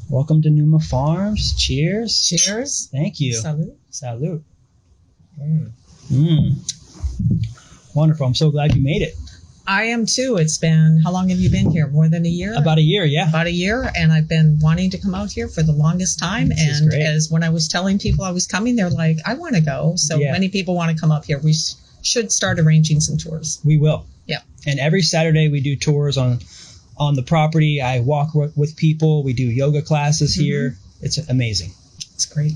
Welcome to Numa Farms. Cheers. Cheers. Thank you. Salud. Salud. Wonderful. I'm so glad you made it. I am too. It's been, how long have you been here? More than a year? About a year, yeah. About a year. And I've been wanting to come out here for the longest time. This is great. As when I was telling people I was coming, they're like, I want to go. So many people want to come up here. We should start arranging some tours. We will. Yeah. And every Saturday we do tours on the property. I walk with people. We do yoga classes here. It's amazing. It's great.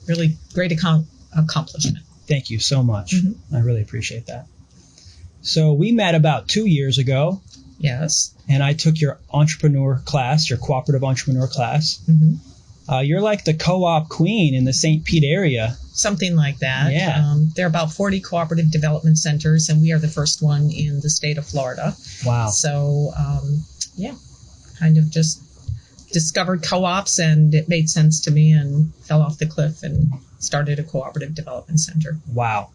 Really great accomplishment. Thank you so much. I really appreciate that. So we met about 2 years ago. Yes. And I took your entrepreneur class, your cooperative entrepreneur class. You're like the co-op queen in the St. Pete area. Something like that. Yeah. There are about 40 cooperative development centers, and we are the first one in the state of Florida. Wow. So, kind of just discovered co-ops, and it made sense to me and fell off the cliff and started a cooperative development center. Wow.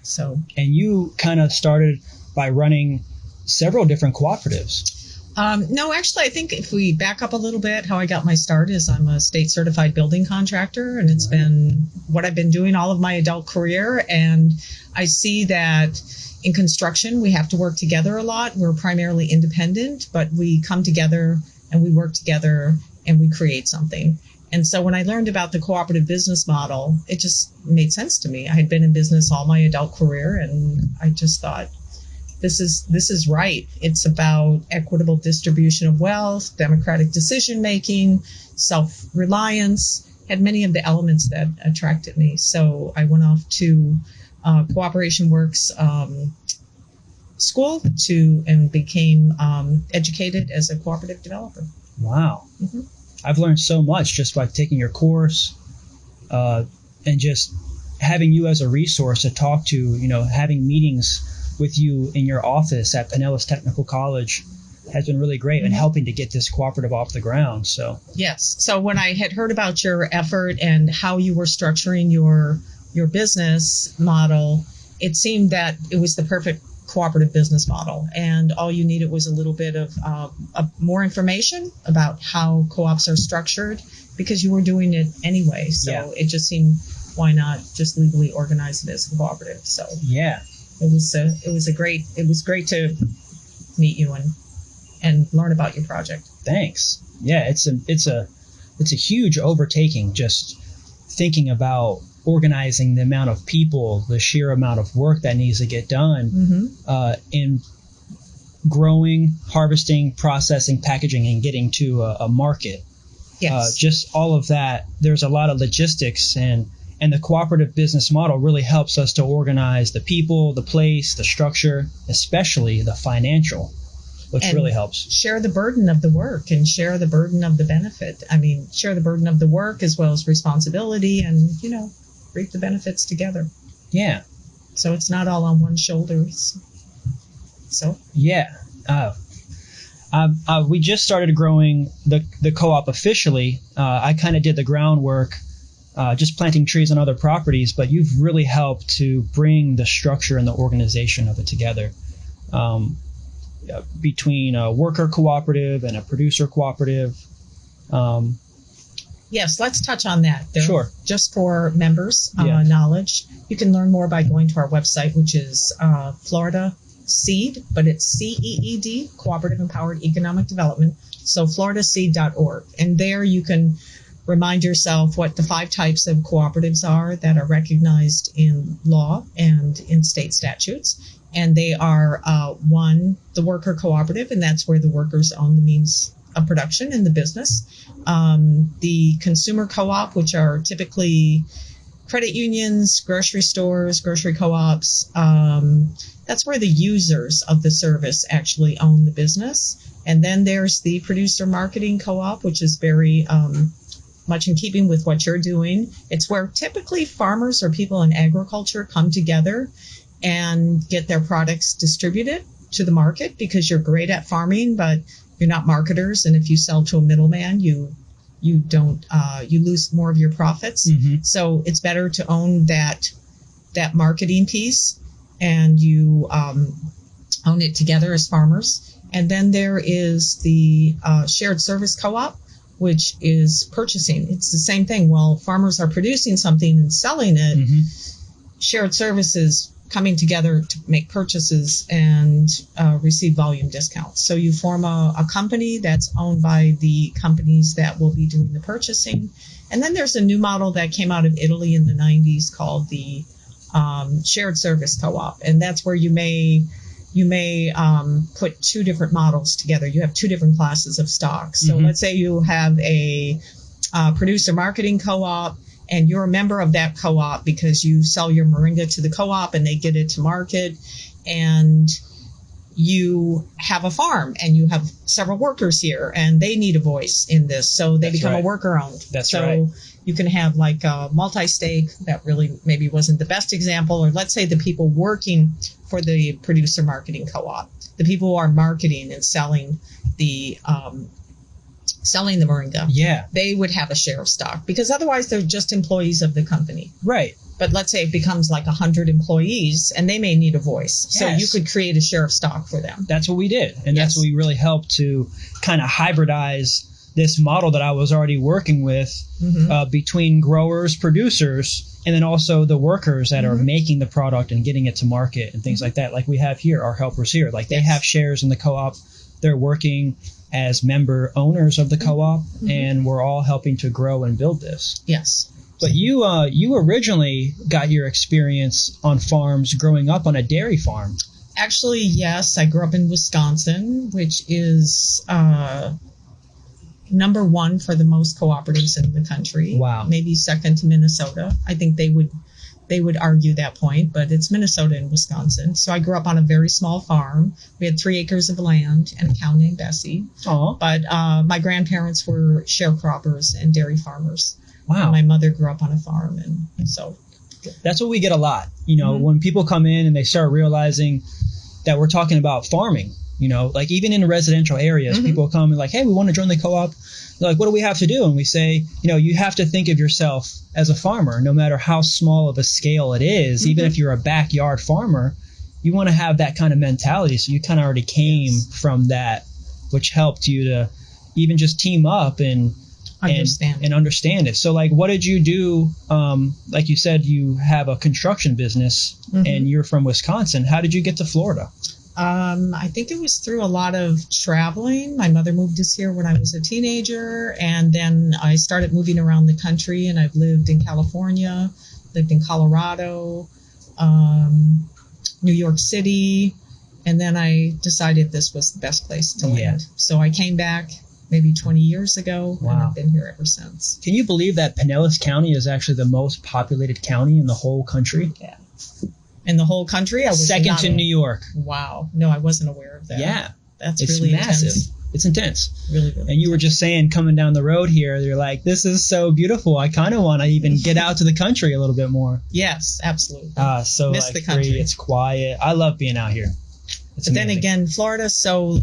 So. And you kind of started by running several different cooperatives. No, actually, I think if we back up a little bit, how I got my start is I'm a state certified building contractor, and it's been what I've been doing all of my adult career. And I see that in construction, we have to work together a lot. We're primarily independent, but we come together and we work together and we create something. And so when I learned about the cooperative business model, it just made sense to me. I had been in business all my adult career, and I just thought, this is right. It's about equitable distribution of wealth, democratic decision making, self-reliance, had many of the elements that attracted me. So I went off to Cooperation Works school and became educated as a cooperative developer. Wow. I've learned so much just by taking your course and just having you as a resource to talk to, having meetings with you in your office at Pinellas Technical College has been really great and helping to get this cooperative off the ground. So yes. So when I had heard about your effort and how you were structuring your business model, it seemed that it was the perfect cooperative business model, and all you needed was a little bit of more information about how co-ops are structured, because you were doing it anyway. So it just seemed, why not just legally organize it as a cooperative? So it was great to meet you and learn about your project. Thanks. Yeah, it's a huge overtaking, just thinking about organizing the amount of people, the sheer amount of work that needs to get done in growing, harvesting, processing, packaging, and getting to a market. Yes. Just all of that. There's a lot of logistics, and the cooperative business model really helps us to organize the people, the place, the structure, especially the financial, which really helps. Share the burden of the work and share the burden of the benefit. I mean, share the burden of the work as well as responsibility, and, reap the benefits together. Yeah. So it's not all on one shoulder. So. Yeah. We just started growing the co-op officially. I kind of did the groundwork, just planting trees on other properties, but you've really helped to bring the structure and the organization of it together. Between a worker cooperative and a producer cooperative. Yes, let's touch on that. Sure. Just for members' knowledge, you can learn more by going to our website, which is FLorida-CEED, but it's CEED, Cooperative Empowered Economic Development, so FLorida-CEED.org. And there you can remind yourself what the 5 types of cooperatives are that are recognized in law and in state statutes. And they are, 1, the worker cooperative, and that's where the workers own the means of production in the business. The consumer co-op, which are typically credit unions, grocery stores, grocery co-ops. That's where the users of the service actually own the business. And then there's the producer marketing co-op, which is very much in keeping with what you're doing. It's where typically farmers or people in agriculture come together and get their products distributed to the market, because you're great at farming, but you're not marketers. And if you sell to a middleman, you lose more of your profits. So it's better to own that marketing piece, and you own it together as farmers. And then there is the shared service co-op, which is purchasing. It's the same thing. While farmers are producing something and selling it, shared services coming together to make purchases and receive volume discounts. So you form a company that's owned by the companies that will be doing the purchasing. And then there's a new model that came out of Italy in the 90s called the shared service co-op. And that's where you may put two different models together. You have two different classes of stocks. So let's say you have a producer marketing co-op, and you're a member of that co-op because you sell your moringa to the co-op and they get it to market, and you have a farm and you have several workers here and they need a voice in this. So they become a worker owned. So you can have like a multi-stake. That really maybe wasn't the best example. Or let's say the people working for the producer marketing co-op, the people who are marketing and selling the moringa, they would have a share of stock, because otherwise they're just employees of the company. Right. But let's say it becomes like 100 employees and they may need a voice. So you could create a share of stock for them. That's what we did. And that's what we really helped to kind of hybridize this model that I was already working with between growers, producers, and then also the workers that are making the product and getting it to market and things like that. Like we have here, our helpers here, like they have shares in the co-op. They're working as member owners of the co-op, and we're all helping to grow and build this. Yes. But you originally got your experience on farms growing up on a dairy farm. Actually, yes. I grew up in Wisconsin, which is number one for the most cooperatives in the country. Wow. Maybe second to Minnesota. I think they would argue that point, but it's Minnesota and Wisconsin. So I grew up on a very small farm. We had 3 acres of land and a cow named Bessie. Aww. But my grandparents were sharecroppers and dairy farmers. Wow. And my mother grew up on a farm, and so that's what we get a lot. You know, when people come in and they start realizing that we're talking about farming, you know, like even in residential areas, people come and like, hey, we want to join the co-op. They're like, what do we have to do? And we say, you know, you have to think of yourself as a farmer, no matter how small of a scale it is. Even if you're a backyard farmer, you want to have that kind of mentality. So you kind of already came from that, which helped you to even just team up and understand it. So like, what did you do? Like you said, you have a construction business and you're from Wisconsin. How did you get to Florida? I think it was through a lot of traveling. My mother moved us here when I was a teenager, and then I started moving around the country, and I've lived in California, lived in Colorado, New York City, and then I decided this was the best place to land. So I came back maybe 20 years ago, and I've been here ever since. Can you believe that Pinellas County is actually the most populated county in the whole country? Yeah. In the whole country? I was second to New York. Wow. No, I wasn't aware of that. Yeah. That's it's really massive. Intense. It's intense. Really, really. And you were just saying, coming down the road here, you're like, this is so beautiful. I kind of want to even get out to the country a little bit more. Yes, absolutely. So miss the country. It's quiet. I love being out here. But then again, Florida's so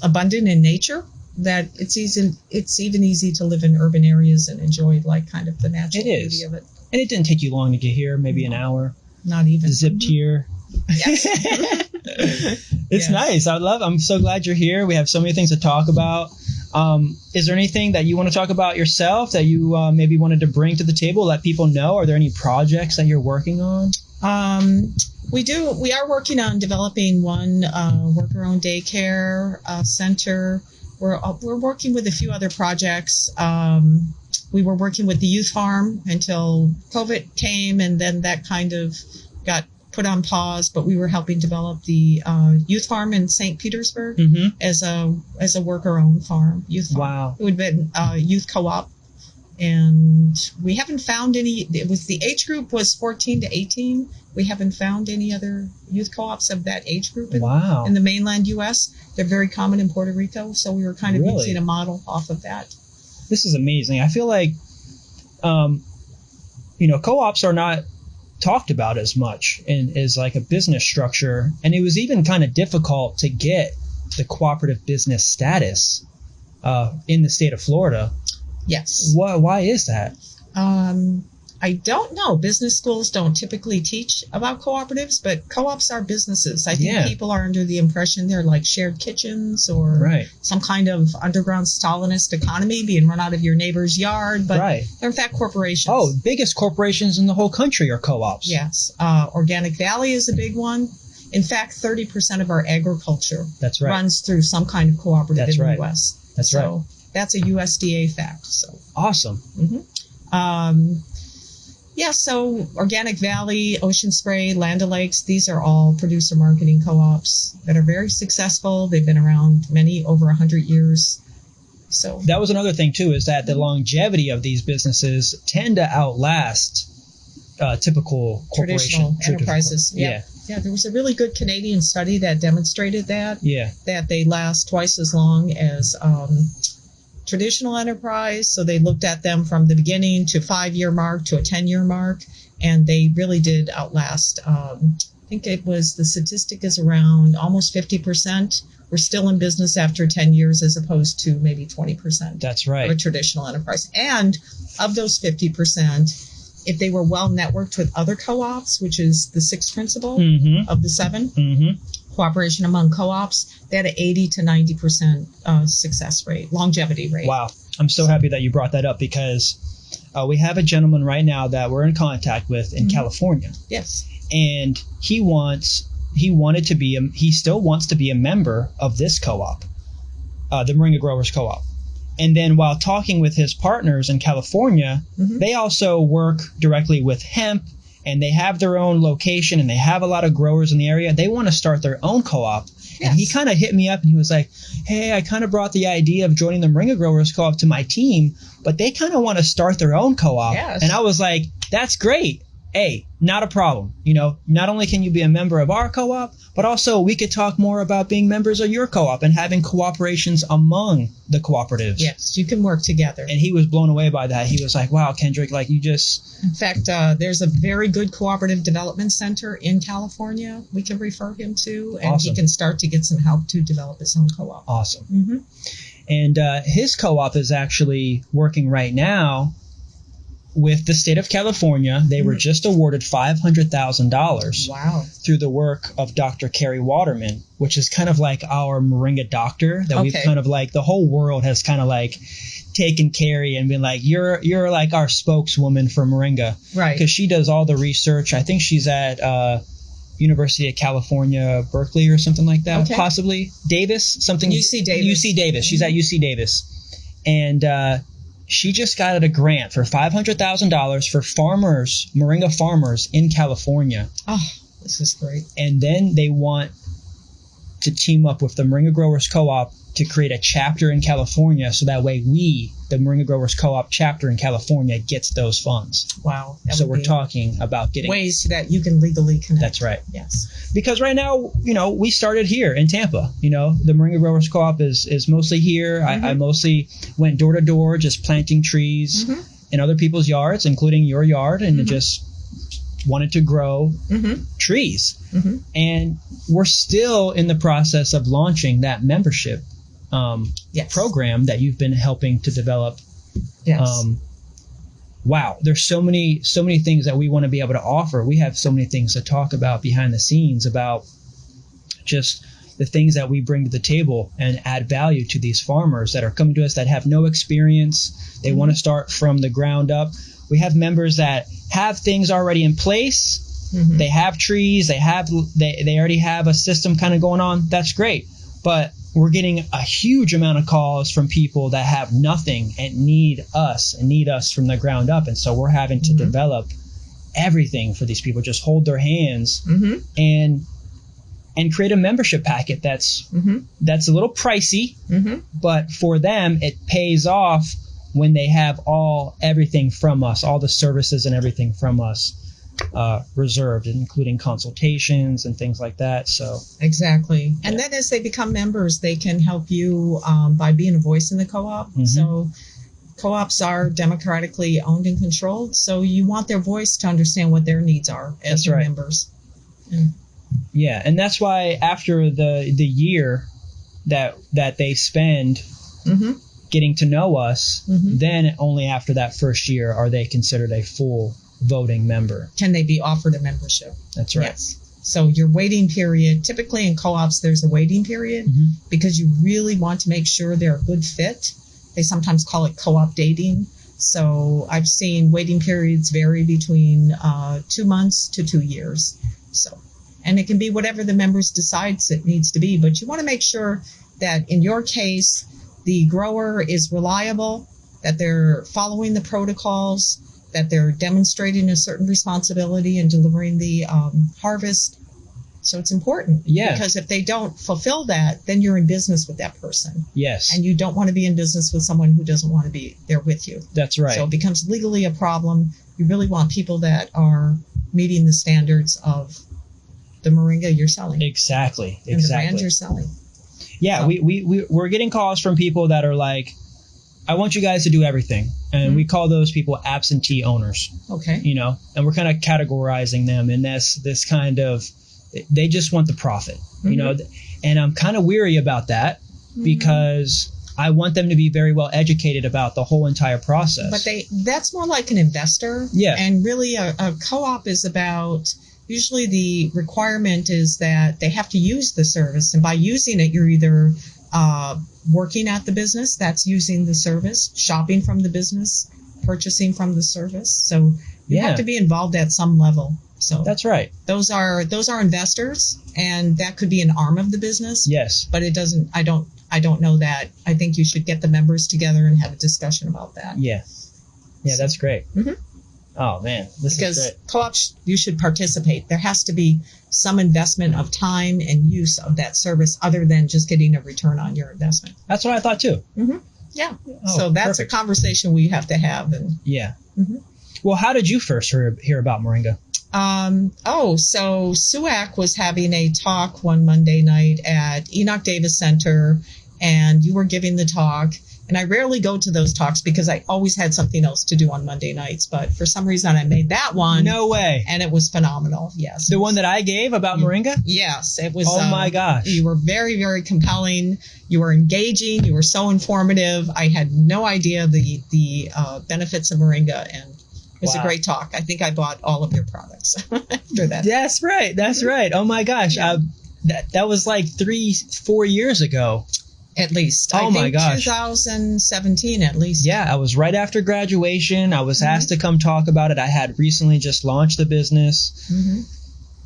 abundant in nature that it's even easy to live in urban areas and enjoy like kind of the natural beauty of it. And it didn't take you long to get here, maybe an hour. Not even. Zipped here. Yes. It's nice. I'm so glad you're here. We have so many things to talk about. Is there anything that you want to talk about yourself that you maybe wanted to bring to the table, let people know? Are there any projects that you're working on? We are working on developing one worker-owned daycare center. We're working with a few other projects. We were working with the youth farm until COVID came, and then that kind of got put on pause. But we were helping develop the youth farm in St. Petersburg as a worker-owned farm. Youth farm. Wow. It would have been youth co-op, and we haven't found any. It was the age group was 14 to 18. We haven't found any other youth co-ops of that age group in the mainland U.S. They're very common in Puerto Rico, so we were kind of using a model off of that. This is amazing. I feel like, co-ops are not talked about as much as like a business structure. And it was even kind of difficult to get the cooperative business status in the state of Florida. Yes. Why is that? I don't know. Business schools don't typically teach about cooperatives, but co-ops are businesses. I think people are under the impression they're like shared kitchens or some kind of underground Stalinist economy being run out of your neighbor's yard, but they're in fact corporations. Oh, biggest corporations in the whole country are co-ops. Yes. Organic Valley is a big one. In fact, 30% of our agriculture runs through some kind of cooperative in the U.S. So that's a USDA fact. So awesome. So Organic Valley, Ocean Spray, Land O'Lakes, these are all producer marketing co-ops that are very successful. They've been around over 100 years. So that was another thing too, is that the longevity of these businesses tend to outlast typical traditional enterprises. Yeah, there was a really good Canadian study that demonstrated that. That they last twice as long as traditional enterprise. So they looked at them from the beginning to 5-year mark to a 10-year mark, and they really did outlast. I think it was, the statistic is around almost 50% were still in business after 10 years as opposed to maybe 20%. That's right. Of a traditional enterprise. And of those 50%, if they were well networked with other co-ops, which is the sixth principle of the 7, cooperation among co-ops, they had an 80 to 90% success rate, longevity rate. Wow. I'm so happy that you brought that up, because we have a gentleman right now that we're in contact with in California. Yes. And he still wants to be a member of this co-op, the Moringa Growers Co-op. And then while talking with his partners in California, they also work directly with hemp, and they have their own location, and they have a lot of growers in the area. They want to start their own co-op. Yes. And he kind of hit me up, and he was like, hey, I kind of brought the idea of joining the Moringa Growers Co-op to my team, but they kind of want to start their own co-op. Yes. And I was like, that's great. Hey, not a problem. Not only can you be a member of our co-op, but also we could talk more about being members of your co-op and having cooperations among the cooperatives. Yes, you can work together. And he was blown away by that. He was like, wow, Kendrick, like you just... In fact, there's a very good Cooperative Development Center in California we can refer him to, and he can start to get some help to develop his own co-op. Awesome. And his co-op is actually working right now with the state of California. They were just awarded $500,000 through the work of Dr. Carrie Waterman, which is kind of like our Moringa doctor that we've kind of like, the whole world has kind of like taken Carrie and been like, you're like our spokeswoman for Moringa. Right. Because she does all the research. I think she's at University of California, Berkeley or something like that. Possibly. Davis, something. UC Davis. UC Davis. She's at UC Davis. And she just got a grant for $500,000 for farmers, Moringa farmers in California. Oh, this is great. And then they want to team up with the Moringa Growers Co-op to create a chapter in California, so that way we, the Moringa Growers Co-op chapter in California, gets those funds. Wow. So we're talking about getting ways that you can legally connect. That's right. Yes. Because right now, we started here in Tampa. The Moringa Growers Co-op is mostly here. I mostly went door to door, just planting trees in other people's yards, including your yard, and just wanted to grow trees. And we're still in the process of launching that membership program that you've been helping to develop. Yes. Wow, there's so many things that we want to be able to offer. We have so many things to talk about behind the scenes about just the things that we bring to the table and add value to these farmers that are coming to us that have no experience. They want to start from the ground up. We have members that have things already in place. They have trees. They already have a system kind of going on. That's great. But we're getting a huge amount of calls from people that have nothing and need us from the ground up. And so we're having to develop everything for these people, just hold their hands and create a membership packet that's a little pricey, but for them, it pays off when they have everything from us, all the services and everything from us reserved, including consultations and things like that. So exactly. And then as they become members, they can help you by being a voice in the co-op. So co-ops are democratically owned and controlled. So you want their voice to understand what their needs are as their members. Yeah. And that's why after the year that they spend getting to know us, then only after that first year are they considered a full voting member. Can they be offered a membership? That's right. Yes. So your waiting period, typically in co-ops, there's a waiting period because you really want to make sure they're a good fit. They sometimes call it co-op dating. So I've seen waiting periods vary between 2 months to 2 years. So, and it can be whatever the members decides it needs to be, but you want to make sure that in your case, the grower is reliable, that they're following the protocols, that they're demonstrating a certain responsibility in delivering the harvest. So it's important. Yeah. Because if they don't fulfill that, then you're in business with that person. Yes. And you don't want to be in business with someone who doesn't want to be there with you. That's right. So it becomes legally a problem. You really want people that are meeting the standards of the Moringa you're selling. Exactly. And the brand you're selling. Yeah, so, we're getting calls from people that are like, I want you guys to do everything. And we call those people absentee owners. Okay. You know, and we're kind of categorizing them in this kind of, they just want the profit, you know, and I'm kind of weary about that because I want them to be very well educated about the whole entire process. But that's more like an investor. Yeah. And really a co-op is about, usually the requirement is that they have to use the service. And by using it, you're either working at the business, that's using the service, shopping from the business, purchasing from the service. So you have to be involved at some level. So that's right. Those are investors, and that could be an arm of the business. Yes. But it doesn't, I don't know that. I think you should get the members together and have a discussion about that. Yeah. Yeah, that's great. Oh man, this is great. Because co-ops, you should participate. There has to be some investment of time and use of that service other than just getting a return on your investment. That's what I thought too. Yeah. Oh, so that's perfect. a conversation we have to have. And yeah. Well, how did you first hear about Moringa? So SUAC was having a talk one Monday night at Enoch Davis Center, and you were giving the talk. And I rarely go to those talks because I always had something else to do on Monday nights. But for some reason, I made that one. No way. And it was phenomenal. Yes. The one that I gave about Moringa? Yes. It was. Oh, my gosh. You were very, very compelling. You were engaging. You were so informative. I had no idea the benefits of Moringa. And it was a great talk. I think I bought all of your products after that. That's right. That's right. Oh, my gosh. Yeah. That was like 3-4 years ago. At least. Oh, my gosh. 2017 at least. Yeah, I was right after graduation. I was asked to come talk about it. I had recently just launched the business.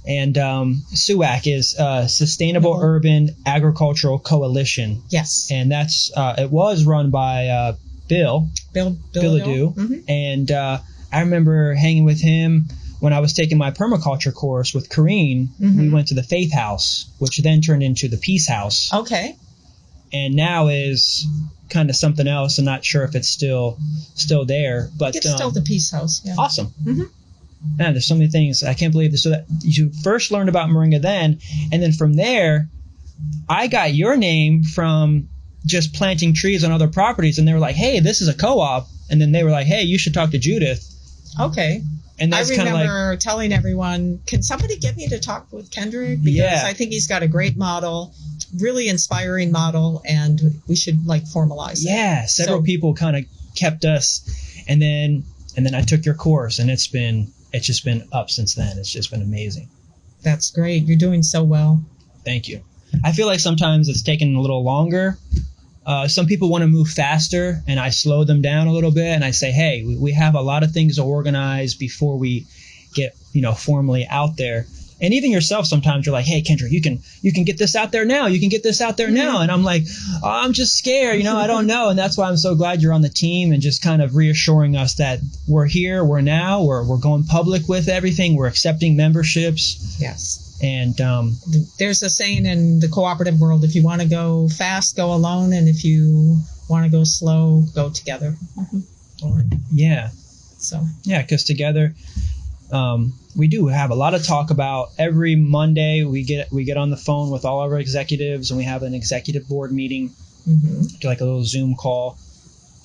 And SUAC is Sustainable Urban Agricultural Coalition. Yes. And that's it was run by Bill Adu. And I remember hanging with him when I was taking my permaculture course with Corrine. We went to the Faith House, which then turned into the Peace House. Okay. And now is kind of something else. I'm not sure if it's still there, but it's still the Peace House. Yeah. Awesome. Man, there's so many things. I can't believe this. So that you first learned about Moringa then, and then from there, I got your name from just planting trees on other properties, and they were like, "Hey, this is a co-op," and then they were like, "Hey, you should talk to Judith." Okay. And that's kind of like, I remember telling everyone, "Can somebody get me to talk with Kendrick? Because I think he's got a great model." Really inspiring model, and we should formalize it. Yeah, several people kind of kept us, and then I took your course, and it's just been up since then. It's just been amazing. That's great. You're doing so well. Thank you. I feel like sometimes it's taken a little longer. Some people want to move faster, and I slow them down a little bit, and I say, hey, we have a lot of things to organize before we get formally out there. And even yourself, sometimes you're like, hey, Kendra, you can get this out there now. You can get this out there now. And I'm like, oh, I'm just scared. I don't know. And that's why I'm so glad you're on the team and just kind of reassuring us that we're here, we're now, we're going public with everything. We're accepting memberships. Yes. And there's a saying in the cooperative world, if you want to go fast, go alone. And if you want to go slow, go together. Yeah. So. Yeah, because together. We do have a lot of talk about every Monday. We get on the phone with all of our executives, and we have an executive board meeting, like a little Zoom call.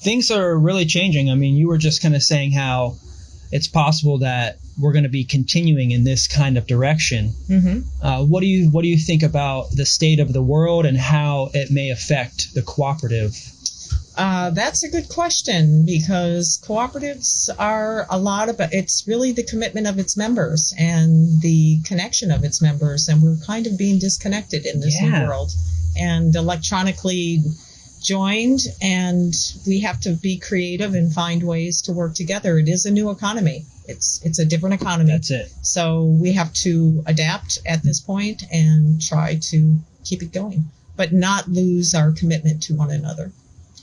Things are really changing. I mean, you were just kind of saying how it's possible that we're going to be continuing in this kind of direction. What do you think about the state of the world and how it may affect the cooperative? That's a good question, because cooperatives are a lot about, it's really the commitment of its members and the connection of its members. And we're kind of being disconnected in this new world and electronically joined, and we have to be creative and find ways to work together. It is a new economy. It's a different economy. That's it. So we have to adapt at this point and try to keep it going, but not lose our commitment to one another.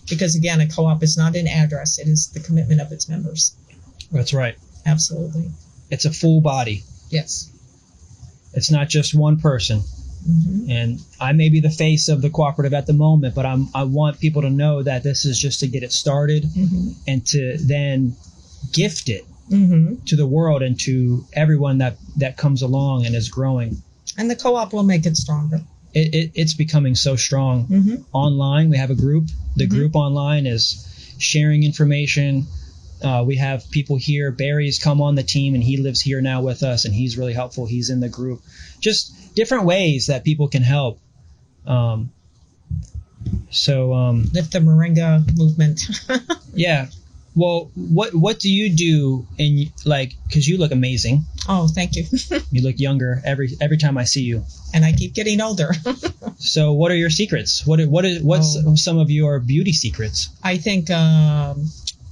Because again, a co-op is not an address. It is the commitment of its members. That's right. Absolutely. It's a full body. Yes. It's not just one person. Mm-hmm. And I may be the face of the cooperative at the moment, but I want people to know that this is just to get it started, mm-hmm. and to then gift it, mm-hmm. to the world and to everyone that comes along and is growing. And the co-op will make it stronger. It's becoming so strong. Mm-hmm. Online, we have a group. The mm-hmm. group online is sharing information. We have people here. Barry's come on the team, and he lives here now with us, and he's really helpful. He's in the group. Just different ways that people can help. Lift the Moringa movement. Yeah. Well, what do you do because you look amazing. Oh, thank you. You look younger every time I see you. And I keep getting older. So what are your secrets? What's some of your beauty secrets? I think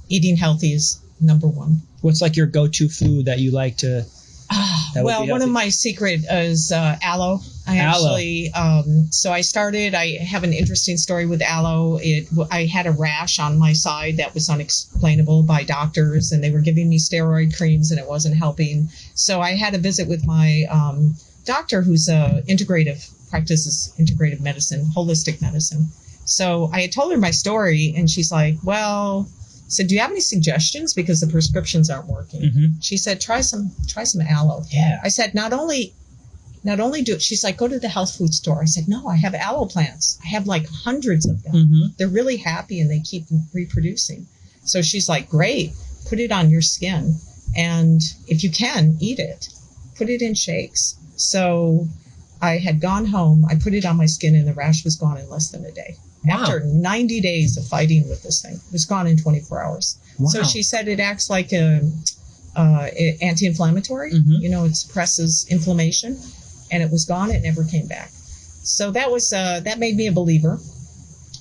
eating healthy is number one. What's like your go-to food that you like to? Well, one of my secret is aloe. I have an interesting story with aloe. I had a rash on my side that was unexplainable by doctors, and they were giving me steroid creams, and it wasn't helping. So I had a visit with my doctor, who's practices integrative medicine, holistic medicine. So I had told her my story, and she's like, well, said, do you have any suggestions? Because the prescriptions aren't working. Mm-hmm. She said, try some aloe. Yeah. I said, not only do it. She's like, go to the health food store. I said, no, I have aloe plants. I have like hundreds of them. Mm-hmm. They're really happy and they keep reproducing. So she's like, great, put it on your skin. And if you can, eat it. Put it in shakes. So I had gone home. I put it on my skin and the rash was gone in less than a day. Wow. After 90 days of fighting with this thing, it was gone in 24 hours. Wow. So she said it acts like an anti-inflammatory. Mm-hmm. It suppresses inflammation, and it was gone. It never came back. So that made me a believer.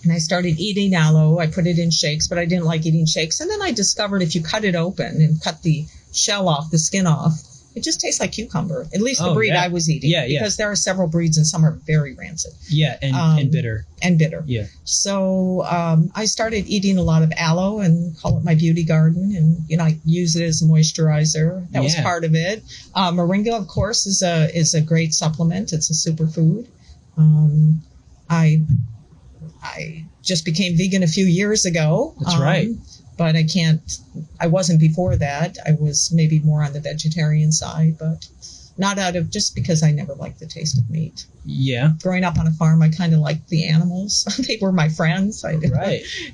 And I started eating aloe. I put it in shakes, but I didn't like eating shakes. And then I discovered if you cut it open and cut the shell off, the skin off, it just tastes like cucumber. At least the breed I was eating. Yeah, because there are several breeds and some are very rancid. Yeah, and bitter. And bitter. Yeah. So I started eating a lot of aloe and call it my beauty garden. And, I use it as a moisturizer. That was part of it. Moringa, of course, is a great supplement. It's a superfood. I just became vegan a few years ago. That's right. But I wasn't before that. I was maybe more on the vegetarian side, but not just because I never liked the taste of meat. Yeah. Growing up on a farm, I kind of liked the animals. They were my friends. I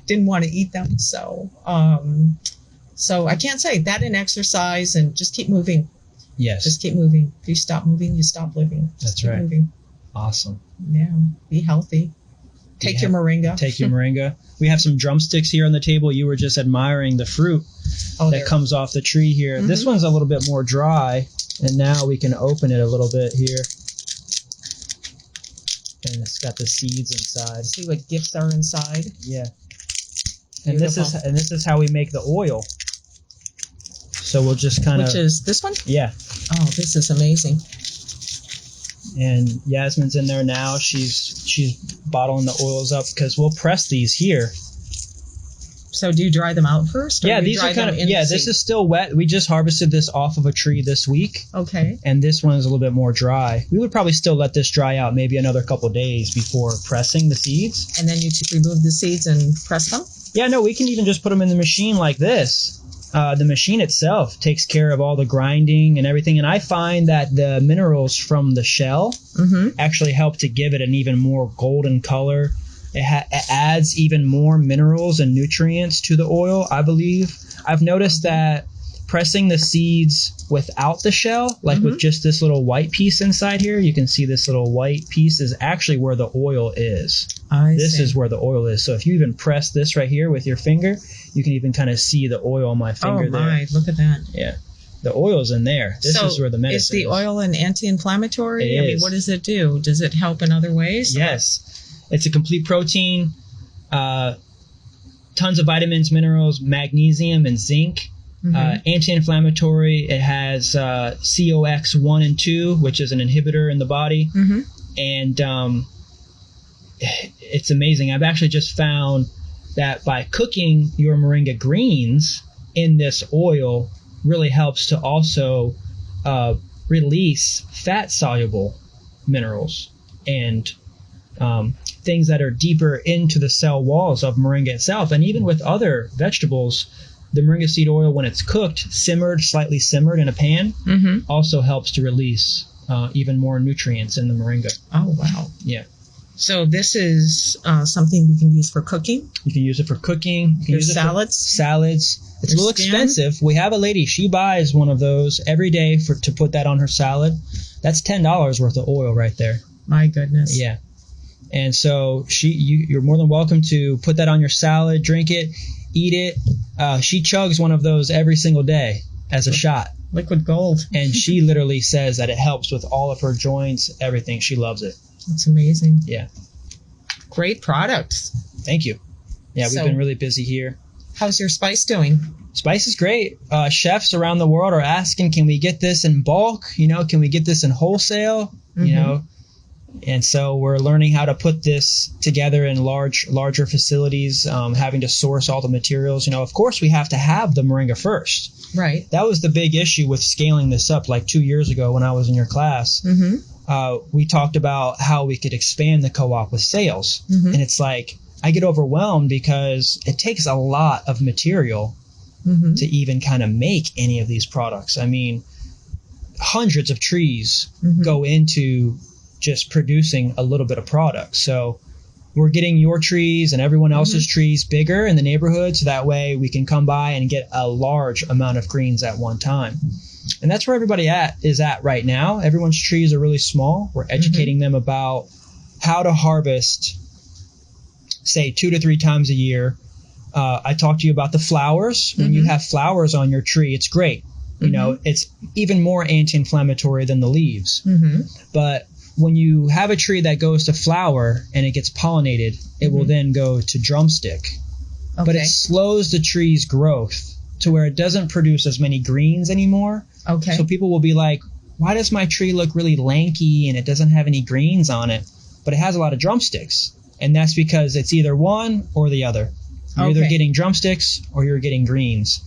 didn't want to eat them. So I can't say that, and exercise and just keep moving. Yes. Just keep moving. If you stop moving, you stop living. That's right. Moving. Awesome. Yeah. Be healthy. Take your Moringa. Take your Moringa. We have some drumsticks here on the table. You were just admiring the fruit that comes off the tree here. Mm-hmm. This one's a little bit more dry, and now we can open it a little bit here. And it's got the seeds inside. See what gifts are inside? Yeah. And this is how we make the oil. So we'll just kind of... Which is this one? Yeah. Oh, this is amazing. And Yasmin's in there now. She's bottling the oils up because we'll press these here. So do you dry them out first? Yeah, these are kind of this is still wet. We just harvested this off of a tree this week. Okay. And this one is a little bit more dry. We would probably still let this dry out maybe another couple days before pressing the seeds. And then you remove the seeds and press them? Yeah, no, we can even just put them in the machine like this. The machine itself takes care of all the grinding and everything. And I find that the minerals from the shell actually help to give it an even more golden color. It adds even more minerals and nutrients to the oil, I believe. I've noticed that pressing the seeds without the shell, like with just this little white piece inside here, you can see this little white piece is actually where the oil is. This is where the oil is. So if you even press this right here with your finger, you can even kind of see the oil on my finger there. Oh my, look at that. Yeah. The oil's in there. This is where the medicine is. Is the oil an anti-inflammatory? I mean, what does it do? Does it help in other ways? Yes. It's a complete protein, tons of vitamins, minerals, magnesium, and zinc. Anti-inflammatory. It has COX1 and 2, which is an inhibitor in the body. And it's amazing. I've actually just found that by cooking your moringa greens in this oil really helps to also release fat-soluble minerals and things that are deeper into the cell walls of moringa itself. And even with other vegetables, the moringa seed oil, when it's cooked, slightly simmered in a pan, also helps to release even more nutrients in the moringa. Oh, wow. Yeah. So this is something you can use for cooking? You can use it for cooking. You can use salads? Salads. It's a little expensive. We have a lady, she buys one of those every day to put that on her salad. That's $10 worth of oil right there. My goodness. Yeah. And so you're more than welcome to put that on your salad, drink it, eat it. She chugs one of those every single day as a shot. Liquid gold. And she literally says that it helps with all of her joints, everything. She loves it. It's amazing. Yeah. Great products. Thank you. Yeah, we've been really busy here. How's your spice doing? Spice is great. Chefs around the world are asking, can we get this in bulk? Can we get this in wholesale? And so we're learning how to put this together in larger facilities, having to source all the materials. Of course, we have to have the moringa first. Right. That was the big issue with scaling this up like 2 years ago when I was in your class. We talked about how we could expand the co-op with sales. And it's like, I get overwhelmed because it takes a lot of material to even kind of make any of these products. I mean, hundreds of trees go into just producing a little bit of product. So we're getting your trees and everyone else's trees bigger in the neighborhood, so that way we can come by and get a large amount of greens at one time. And that's where everybody is at right now. Everyone's trees are really small. We're educating them about how to harvest, say 2 to 3 times a year. I talked to you about the flowers. When you have flowers on your tree, it's great. It's even more anti-inflammatory than the leaves. But when you have a tree that goes to flower and it gets pollinated, it will then go to drumstick. Okay. But it slows the tree's growth to where it doesn't produce as many greens anymore. Okay. So people will be like, why does my tree look really lanky and it doesn't have any greens on it? But it has a lot of drumsticks. And that's because it's either one or the other. You're either getting drumsticks or you're getting greens.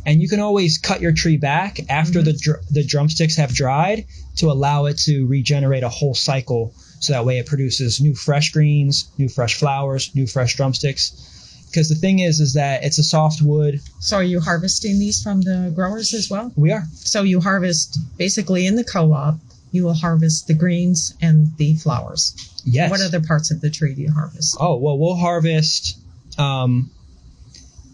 And you can always cut your tree back after the drumsticks have dried to allow it to regenerate a whole cycle. So that way it produces new fresh greens, new fresh flowers, new fresh drumsticks. Because the thing is that it's a soft wood. So are you harvesting these from the growers as well? We are. So you harvest basically in the co-op, you will harvest the greens and the flowers. Yes. What other parts of the tree do you harvest? Oh, well, we'll harvest...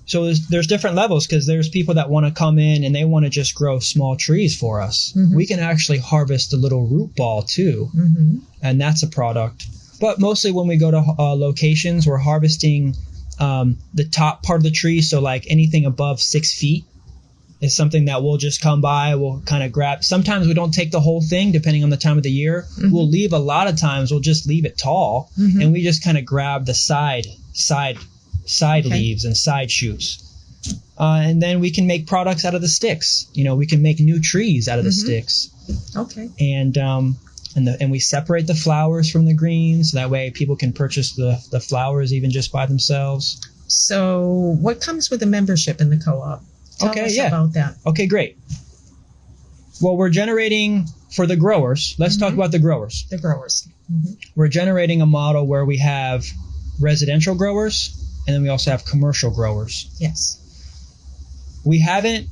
So there's different levels, because there's people that want to come in and they want to just grow small trees for us. We can actually harvest the little root ball too, and that's a product. But mostly when we go to locations, we're harvesting the top part of the tree. So like anything above 6 feet is something that we'll just come by. We'll kind of grab. Sometimes we don't take the whole thing depending on the time of the year. We'll leave a lot of times. We'll just leave it tall, and we just kind of grab the side leaves and side shoots. And then we can make products out of the sticks. We can make new trees out of the sticks. Okay. And we separate the flowers from the greens. That way people can purchase the flowers even just by themselves. So what comes with a membership in the co-op? Tell us about that. Okay, great. Well, we're generating for the growers. Let's talk about the growers. The growers. We're generating a model where we have residential growers, and then we also have commercial growers. Yes. We haven't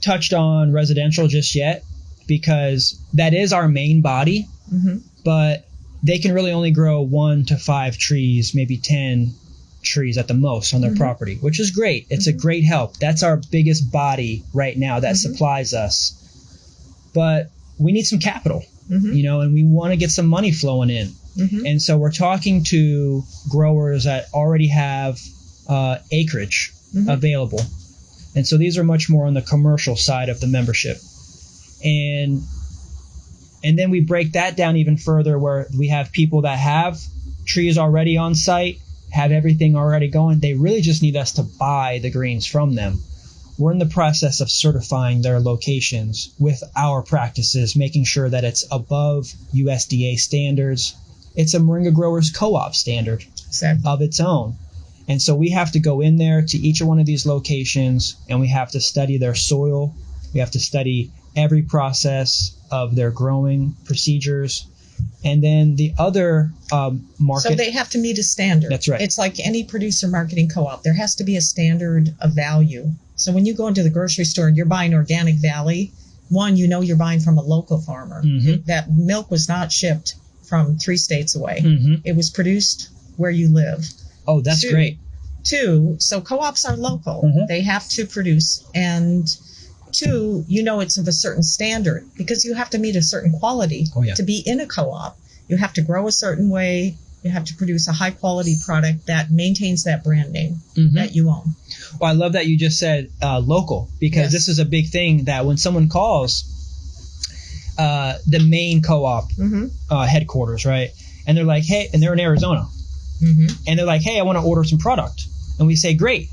touched on residential just yet because that is our main body, but they can really only grow 1 to 5 trees, maybe 10 trees at the most on their property, which is great. It's a great help. That's our biggest body right now that supplies us. But we need some capital, and we want to get some money flowing in. And so we're talking to growers that already have acreage available. And so these are much more on the commercial side of the membership. And then we break that down even further, where we have people that have trees already on site, have everything already going. They really just need us to buy the greens from them. We're in the process of certifying their locations with our practices, making sure that it's above USDA standards. It's a Moringa Growers Co-op standard of its own. And so we have to go in there to each one of these locations, and we have to study their soil. We have to study every process of their growing procedures. And then the other market. So they have to meet a standard. That's right. It's like any producer marketing co-op. There has to be a standard of value. So when you go into the grocery store and you're buying Organic Valley, one, you're buying from a local farmer. That milk was not shipped from 3 states away. It was produced where you live. Oh, that's great. 2, so co-ops are local. They have to produce. And 2, it's of a certain standard, because you have to meet a certain quality to be in a co-op. You have to grow a certain way. You have to produce a high quality product that maintains that brand name that you own. Well, I love that you just said local, because this is a big thing that when someone calls the main co-op headquarters, right? And they're like, hey, and they're in Arizona. And they're like, hey, I want to order some product. And we say, great.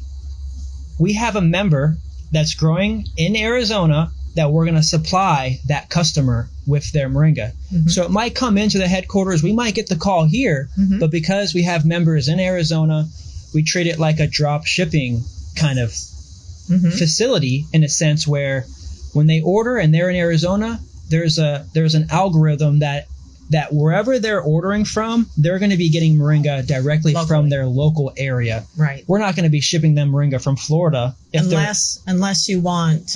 We have a member that's growing in Arizona that we're going to supply that customer with their moringa. So it might come into the headquarters. We might get the call here, but because we have members in Arizona, we treat it like a drop shipping kind of facility, in a sense where when they order and they're in Arizona, there's an algorithm that wherever they're ordering from, they're going to be getting moringa directly from their local area. Right. We're not going to be shipping them moringa from Florida unless you want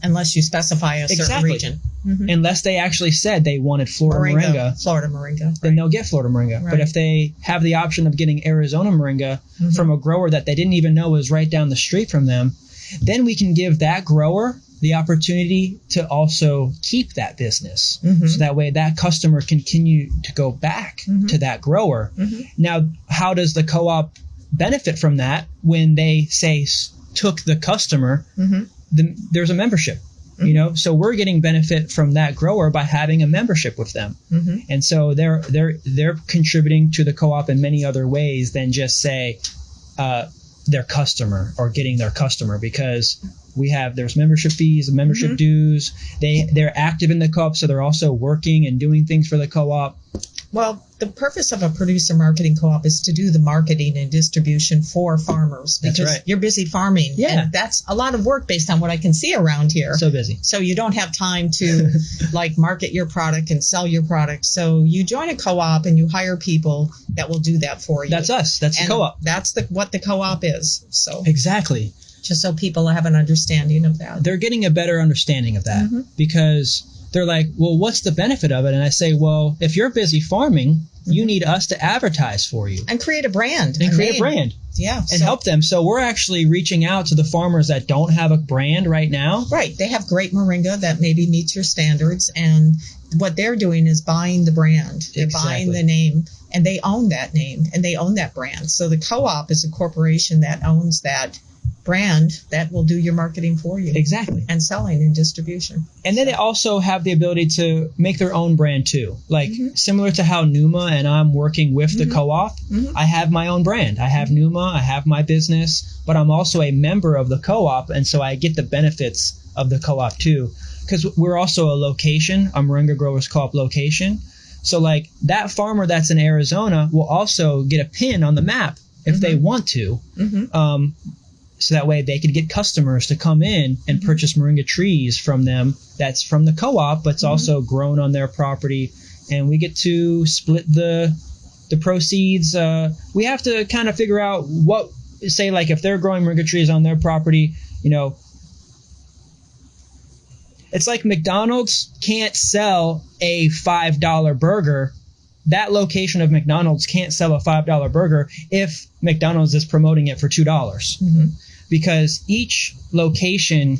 unless you specify a certain region. Unless they actually said they wanted Florida moringa. Florida moringa. Then they'll get Florida moringa. Right. But if they have the option of getting Arizona moringa from a grower that they didn't even know was right down the street from them, then we can give that grower the opportunity to also keep that business. So that way that customer can continue to go back to that grower. Now, how does the co-op benefit from that? When they say took the customer, there's a membership, so we're getting benefit from that grower by having a membership with them. And so they're contributing to the co-op in many other ways than just say their customer or getting their customer, because there's membership fees and membership dues. They're active in the co-op, so they're also working and doing things for the co-op. Well, the purpose of a producer marketing co-op is to do the marketing and distribution for farmers, because you're busy farming. Yeah. And that's a lot of work based on what I can see around here. So busy. So you don't have time to market your product and sell your product. So you join a co-op and you hire people that will do that for you. That's us. That's the co-op. That's what the co-op is. So exactly. Just so people have an understanding of that. They're getting a better understanding of that, because they're like, well, what's the benefit of it? And I say, well, if you're busy farming, you need us to advertise for you. And create a brand. Yeah. And help them. So we're actually reaching out to the farmers that don't have a brand right now. Right. They have great moringa that maybe meets your standards. And what they're doing is buying the brand. They're buying the name. And they own that name. And they own that brand. So the co-op is a corporation that owns that brand that will do your marketing for you. Exactly. And selling and distribution. And then they also have the ability to make their own brand too. Like similar to how Numa and I'm working with the co-op, I have my own brand. I have Numa, I have my business, but I'm also a member of the co-op, and so I get the benefits of the co-op too. Because we're also a location, a Moringa Growers Co-op location. So like that farmer that's in Arizona will also get a pin on the map if they want to. So that way they could get customers to come in and purchase moringa trees from them. That's from the co-op, but it's also grown on their property. And we get to split the proceeds. We have to kind of figure out what, say like if they're growing moringa trees on their property, it's like McDonald's can't sell a $5 burger that location of McDonald's can't sell a $5 burger if McDonald's is promoting it for $2. Mm-hmm. Because each location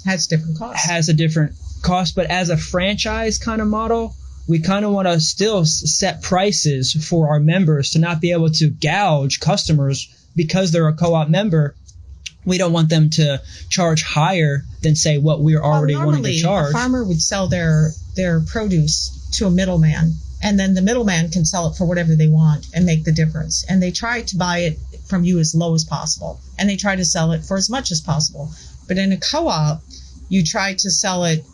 has different costs. Has a different cost, but as a franchise kind of model, we kind of want to still set prices for our members to not be able to gouge customers because they're a co-op member. We don't want them to charge higher than, say, what we're already wanting to charge. A farmer would sell their produce to a middleman, and then the middleman can sell it for whatever they want and make the difference. And they try to buy it from you as low as possible, and they try to sell it for as much as possible. But in a co-op, you try to sell it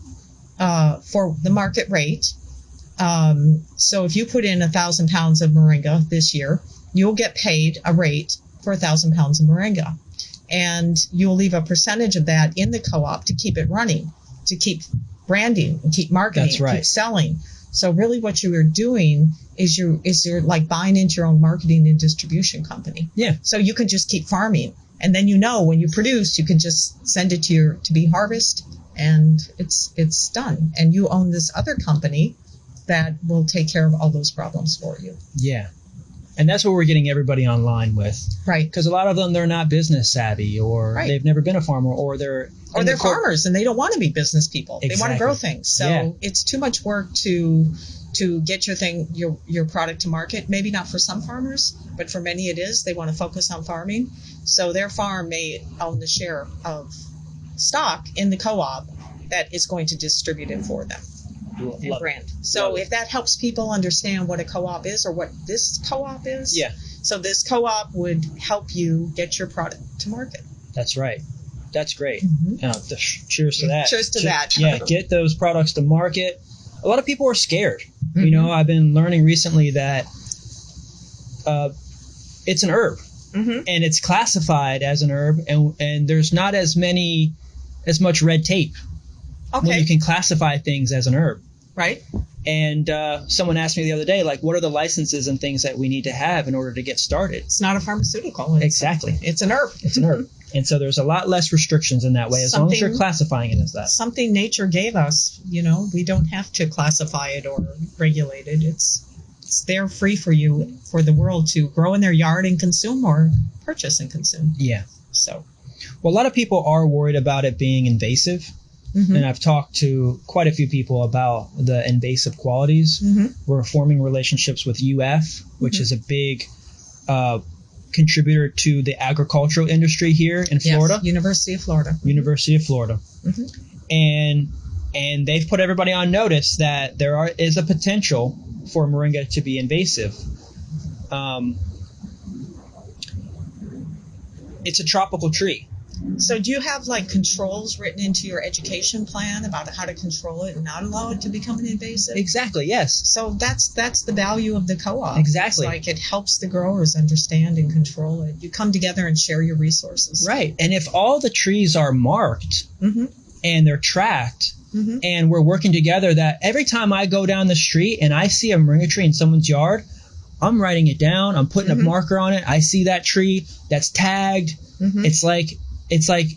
for the market rate. So if you put in 1,000 pounds of moringa this year, you'll get paid a rate for 1,000 pounds of moringa. And you'll leave a percentage of that in the co-op to keep it running, to keep branding and keep marketing, That's right. keep selling. So really what you are doing is you're like buying into your own marketing and distribution company. Yeah. So you can just keep farming. And then when you produce, you can just send it to be harvest, and it's done. And you own this other company that will take care of all those problems for you. Yeah. And that's what we're getting everybody online with. Right. Because a lot of them, they're not business savvy, or they've never been a farmer, or they're farmers and they don't want to be business people. Exactly. They want to grow things. So it's too much work to get your product to market. Maybe not for some farmers, but for many it is. They want to focus on farming. So their farm may own the share of stock in the co-op that is going to distribute it for them. And brand. So if that helps people understand what a co-op is, or what this co-op is. Yeah. So this co-op would help you get your product to market. That's right. That's great. Mm-hmm. Cheers to that. Cheers to that. Yeah, get those products to market. A lot of people are scared. Mm-hmm. You know, I've been learning recently that it's an herb, and it's classified as an herb, and there's not as much red tape when you can classify things as an herb. Right. And someone asked me the other day, like, what are the licenses and things that we need to have in order to get started? It's not a pharmaceutical. Exactly. It's an herb. It's an herb. And so there's a lot less restrictions in that way, as long as you're classifying it as that. Something nature gave us, we don't have to classify it or regulate it. It's there free for the world to grow in their yard and consume, or purchase and consume. Yeah. So. Well, a lot of people are worried about it being invasive. And I've talked to quite a few people about the invasive qualities. We're forming relationships with UF, which is a big contributor to the agricultural industry here in Florida. Yes, University of Florida. University of Florida. And they've put everybody on notice that there is a potential for moringa to be invasive. It's a tropical tree. So do you have controls written into your education plan about how to control it and not allow it to become an invasive? Exactly, yes. So that's the value of the co-op. Exactly. It's it helps the growers understand and control it. You come together and share your resources. Right. And if all the trees are marked and they're tracked and we're working together, that every time I go down the street and I see a moringa tree in someone's yard, I'm writing it down. I'm putting a marker on it. I see that tree that's tagged. It's like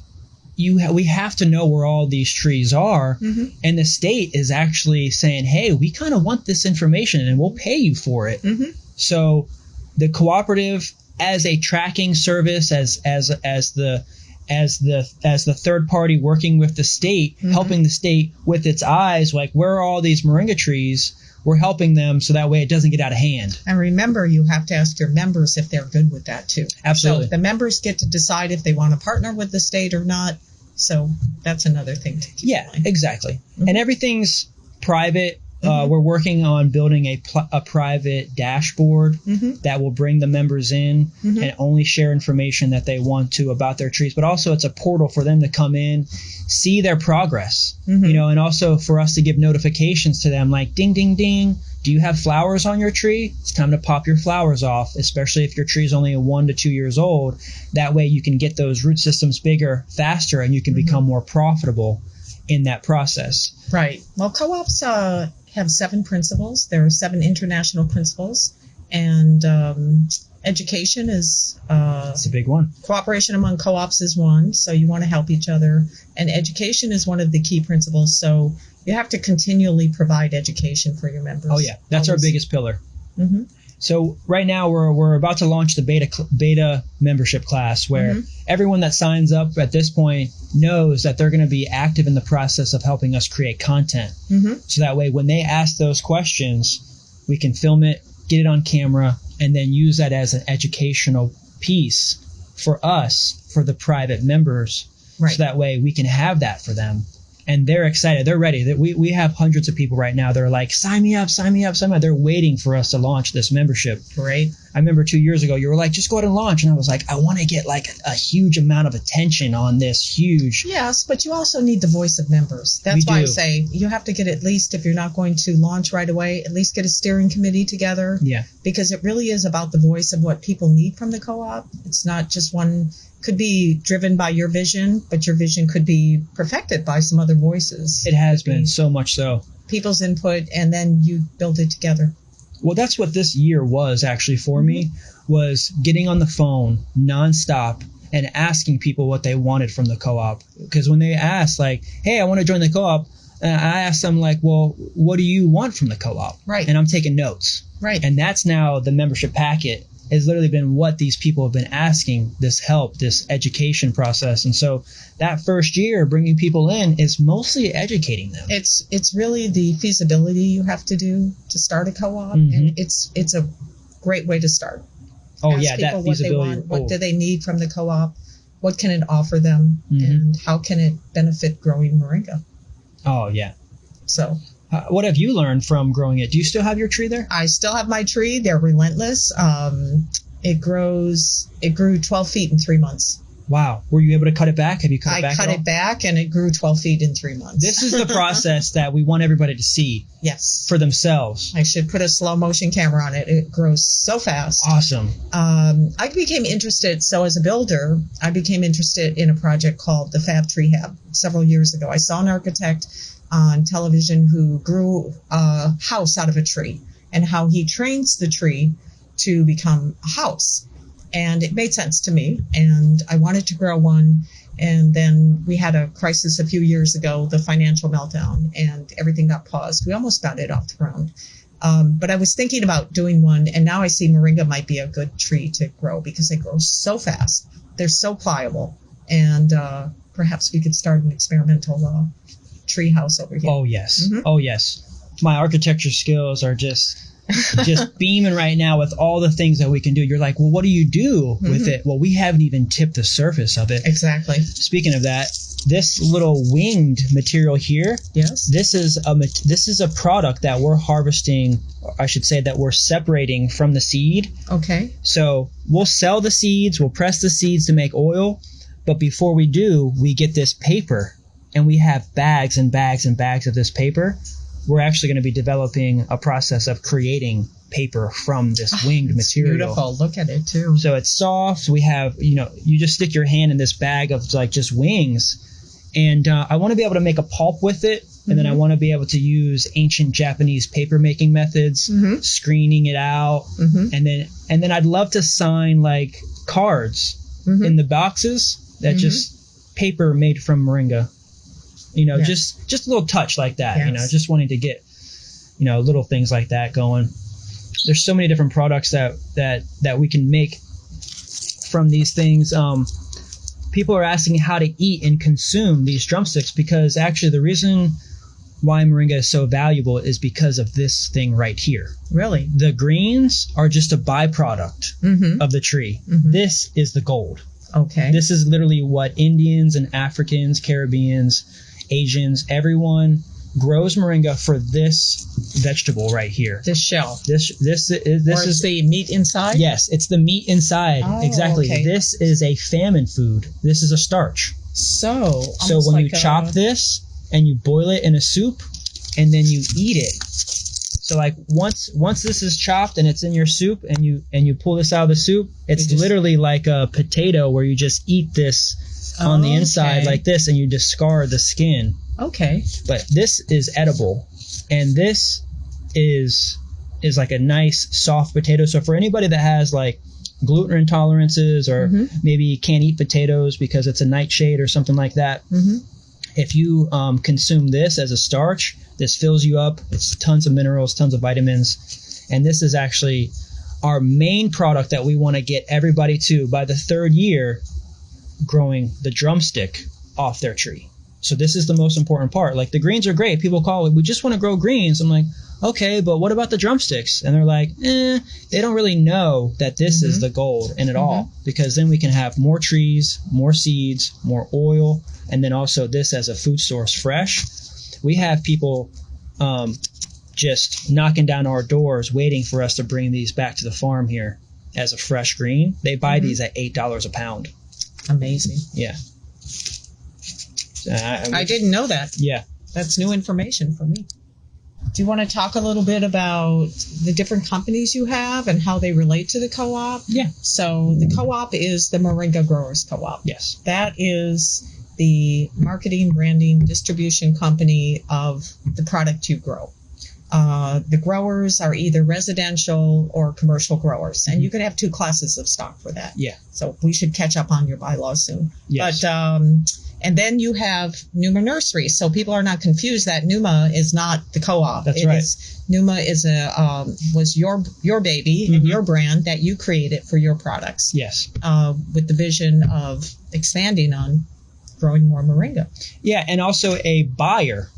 we have to know where all these trees are, and the state is actually saying, hey, we kind of want this information and we'll pay you for it. So the cooperative, as a tracking service, as the third party working with the state, helping the state with its eyes, like, where are all these moringa trees? We're helping them so that way it doesn't get out of hand. And remember, you have to ask your members if they're good with that too. Absolutely. So the members get to decide if they want to partner with the state or not. So that's another thing to keep in mind. Exactly. And everything's private. We're working on building a private dashboard that will bring the members in and only share information that they want to about their trees. But also it's a portal for them to come in, see their progress, and also for us to give notifications to them, like, ding, ding, ding. Do you have flowers on your tree? It's time to pop your flowers off, especially if your tree is only 1 to 2 years old. That way you can get those root systems bigger faster, and you can become more profitable in that process. Right. Well, co-ops have 7 principles. There are 7 international principles, and education is it's a big one. Cooperation among co-ops is one, so you want to help each other, and education is one of the key principles. So you have to continually provide education for your members. Oh yeah, that's our biggest pillar. Mm-hmm. So right now we're about to launch the beta membership class where everyone that signs up at this point knows that they're going to be active in the process of helping us create content. So that way when they ask those questions, we can film it, get it on camera, and then use that as an educational piece for us, for the private members. Right. So that way we can have that for them. And they're excited. They're ready. We have hundreds of people right now. They're like, sign me up, sign me up, sign me up. They're waiting for us to launch this membership. Great. I remember 2 years ago, you were like, just go ahead and launch. And I was like, I want to get like a huge amount of attention on this huge. Yes, but you also need the voice of members. That's why I say you have to get at least, if you're not going to launch right away, at least get a steering committee together. Yeah. Because it really is about the voice of what people need from the co-op. It's not just one. Could be driven by your vision, but your vision could be perfected by some other voices. It has been so much so. People's input, and then you build it together. Well, that's what this year was actually for me, was getting on the phone nonstop and asking people what they wanted from the co-op. Because when they asked, like, hey, I want to join the co-op, I asked them, like, well, what do you want from the co-op? Right. And I'm taking notes. Right. And that's now the membership packet. Has literally been what these people have been asking, this help, this education process. And so that first year, bringing people in is mostly educating them. It's really the feasibility you have to do to start a co-op. And it's a great way to start. Oh, Ask yeah, people that feasibility. What do they need from the co-op? What can it offer them? And how can it benefit growing moringa? Oh, yeah. So... what have you learned from growing it? Do you still have your tree there? I still have my tree. They're relentless. It grew 12 feet in 3 months. Wow. Were you able to cut it back? Have you cut it back? I cut it back, and it grew 12 feet in 3 months. This is the process that we want everybody to see. Yes. For themselves. I should put a slow motion camera on it. It grows so fast. Awesome. I became interested. So as a builder, I became interested in a project called the Fabrehab several years ago. I saw an architect on television who grew a house out of a tree and how he trains the tree to become a house. And it made sense to me, and I wanted to grow one. And then we had a crisis a few years ago, the financial meltdown, and everything got paused. We almost got it off the ground. But I was thinking about doing one, and now I see moringa might be a good tree to grow because they grow so fast. They're so pliable, and perhaps we could start an experimental tree house over here. Oh, yes. Oh, yes. My architecture skills are just beaming right now with all the things that we can do. You're like, well, what do you do with it? Well, we haven't even tipped the surface of it. Exactly. Speaking of that, this little winged material here, yes, this is a product that we're harvesting, I should say that we're separating from the seed. Okay. So we'll sell the seeds, we'll press the seeds to make oil, but before we do, we get this paper, and we have bags and bags and bags of this paper. We're actually going to be developing a process of creating paper from this winged material. Beautiful. Look at it too. So it's soft. We have, you just stick your hand in this bag of like just wings. And I want to be able to make a pulp with it. And then I want to be able to use ancient Japanese paper making methods, screening it out. And then I'd love to sign like cards in the boxes that just paper made from moringa. Just a little touch like that, yes. Just wanting to get, little things like that going. There's so many different products that we can make from these things. People are asking how to eat and consume these drumsticks because actually the reason why moringa is so valuable is because of this thing right here. Really? The greens are just a byproduct of the tree. This is the gold. Okay. This is literally what Indians and Africans, Caribbeans, Asians, everyone grows moringa for this vegetable right here. This shell. This is the meat inside? Yes, it's the meat inside. Oh, exactly. Okay. This is a famine food. This is a starch. So when you chop this and you boil it in a soup and then you eat it. So like once this is chopped and it's in your soup and you pull this out of the soup, it's literally like a potato where you just eat this on the inside like this and you discard the skin. Okay. But this is edible, and this is like a nice soft potato. So for anybody that has like gluten intolerances or maybe can't eat potatoes because it's a nightshade or something like that, if you consume this as a starch, this fills you up. It's tons of minerals, tons of vitamins. And this is actually our main product that we want to get everybody to by the 3rd year, growing the drumstick off their tree. So this is the most important part. Like, the greens are great. People call, we just want to grow greens. I'm like, okay, but what about the drumsticks? And they're like, they don't really know that this is the gold in it all, because then we can have more trees, more seeds, more oil, and then also this as a food source fresh. We have people just knocking down our doors waiting for us to bring these back to the farm here as a fresh green. They buy these at $8 a pound. Amazing. Yeah. I didn't know that. Yeah. That's new information for me. Do you want to talk a little bit about the different companies you have and how they relate to the co-op? Yeah. So the co-op is the Moringa Growers Co-op. Yes. That is the marketing, branding, distribution company of the product you grow. The growers are either residential or commercial growers, and you could have 2 classes of stock for that. Yeah. So we should catch up on your bylaws soon. Yes. But and then you have Numa Nursery. So people are not confused that Numa is not the co-op. That's right. Numa is was your baby and your brand that you created for your products. Yes. With the vision of expanding on growing more moringa. Yeah, and also a buyer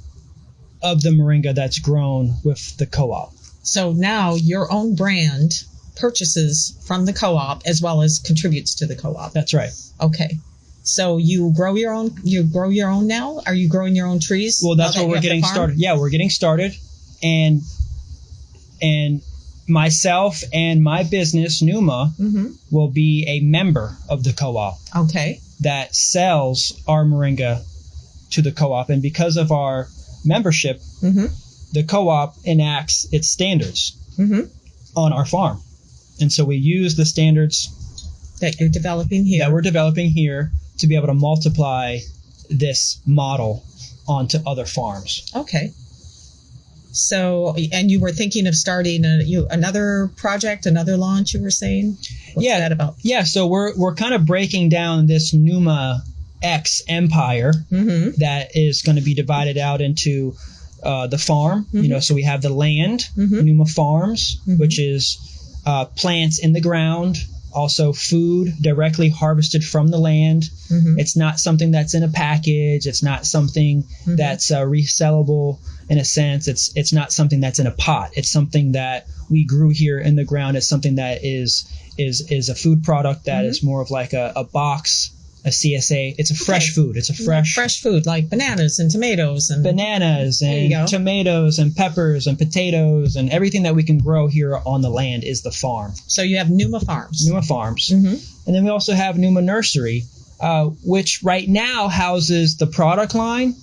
of the moringa that's grown with the co-op. So now your own brand purchases from the co-op as well as contributes to the co-op. That's right. Okay. So you grow your own. You grow your own now. Are you growing your own trees? Well, that's where we're getting started. Yeah, we're getting started, and myself and my business Numa will be a member of the co-op. Okay. That sells our moringa to the co-op, and because of our membership, the co-op enacts its standards on our farm, and so we use the standards that you're developing here. That we're developing here to be able to multiply this model onto other farms. Okay. So, and you were thinking of starting another project, another launch, you were saying? What's that about? Yeah, so we're kind of breaking down this Numa X Empire that is going to be divided out into the farm. You know, so we have the land, Numa Farms, which is plants in the ground, also food directly harvested from the land. It's not something that's in a package. It's not something that's resellable in a sense. It's not something that's in a pot. It's something that we grew here in the ground. It's something that is a food product that is more of like a box, a CSA. It's a fresh food. It's a fresh food like bananas and tomatoes and tomatoes and peppers and potatoes and everything that we can grow here on the land is the farm. So you have Numa Farms. Numa Farms. And then we also have Numa Nursery, which right now houses the product line.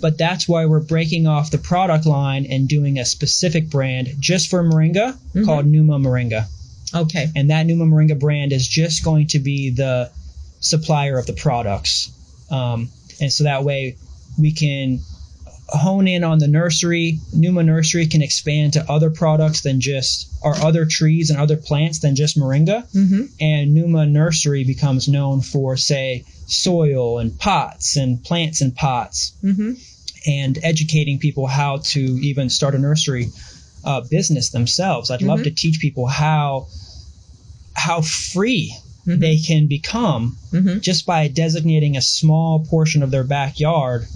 But that's why we're breaking off the product line and doing a specific brand just for moringa called Numa Moringa. Okay. And that Numa Moringa brand is just going to be the supplier of the products. And so that way we can hone in on the nursery. Numa Nursery can expand to other products than just, or other trees and other plants than just moringa. And Numa Nursery becomes known for, say, soil and pots and plants in pots, and educating people how to even start a nursery business themselves. I'd love to teach people how free they can become just by designating a small portion of their backyard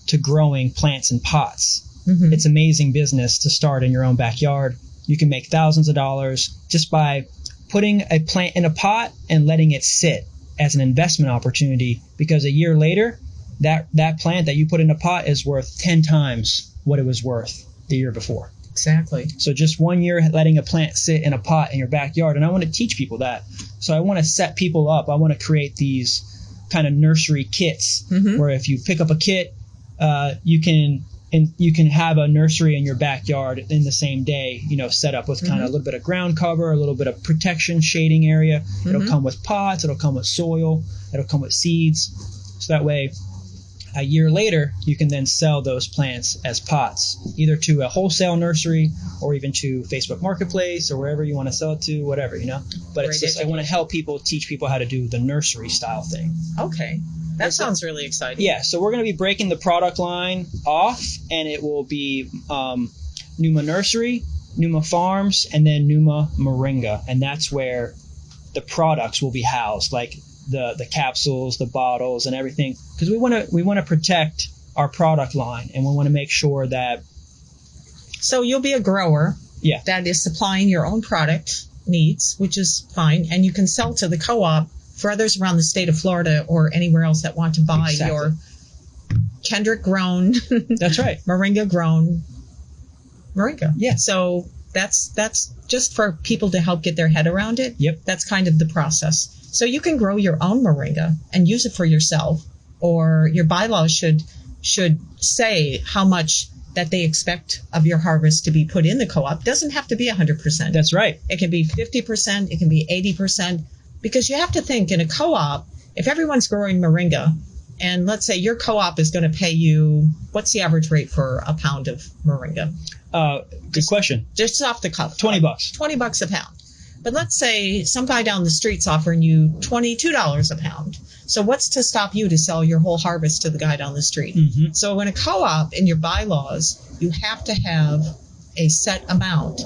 to growing plants in pots. It's amazing business to start in your own backyard. You can make thousands of dollars just by putting a plant in a pot and letting it sit as an investment opportunity, because a year later, that plant that you put in a pot is worth 10 times what it was worth the year before. Exactly. So just 1 year letting a plant sit in a pot in your backyard. And I want to teach people that. So I want to set people up. I want to create these kind of nursery kits where if you pick up a kit, you can have a nursery in your backyard in the same day, set up with kind of a little bit of ground cover, a little bit of protection, shading area. It'll come with pots. It'll come with soil. It'll come with seeds. So that way, a year later, you can then sell those plants as pots, either to a wholesale nursery or even to Facebook Marketplace or wherever you want to sell it to, whatever, But it's just, I want to help people, teach people how to do the nursery style thing. Okay. That sounds really exciting. Yeah, so we're going to be breaking the product line off, and it will be Numa Nursery, Numa Farms, and then Numa Moringa, and that's where the products will be housed, like the capsules, the bottles, and everything, because we want to protect our product line, and we want to make sure that. So you'll be a grower that is supplying your own product needs, which is fine, and you can sell to the co-op for others around the state of Florida or anywhere else that want to buy your Kendrick grown, that's right, Moringa grown Moringa. Yeah. So that's just for people to help get their head around it. Yep. That's kind of the process. So you can grow your own Moringa and use it for yourself, or your bylaws should say how much that they expect of your harvest to be put in the co-op. It doesn't have to be 100%. That's right. It can be 50%. It can be 80%. Because you have to think, in a co-op, if everyone's growing Moringa, and let's say your co-op is going to pay you, what's the average rate for a pound of Moringa? Good question. Just off the cuff. $20. $20 a pound. But let's say some guy down the street's offering you $22 a pound. So what's to stop you to sell your whole harvest to the guy down the street? Mm-hmm. So in a co-op, in your bylaws, you have to have a set amount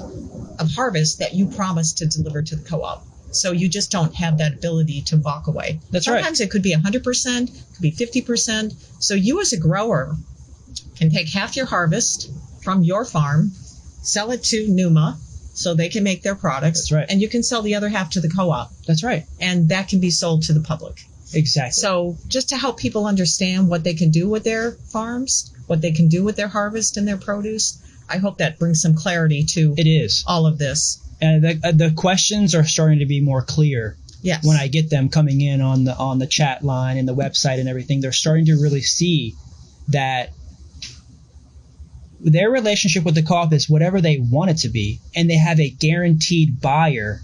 of harvest that you promise to deliver to the co-op. So you just don't have that ability to walk away. That's right. Sometimes it could be 100%, it could be 50%. So you as a grower can take half your harvest from your farm, sell it to Numa so they can make their products. That's right. And you can sell the other half to the co-op. That's right. And that can be sold to the public. Exactly. So just to help people understand what they can do with their farms, what they can do with their harvest and their produce, I hope that brings some clarity to all of this. And the questions are starting to be more clear. Yes. When I get them coming in on the chat line and the website and everything, they're starting to really see that their relationship with the co-op is whatever they want it to be, and they have a guaranteed buyer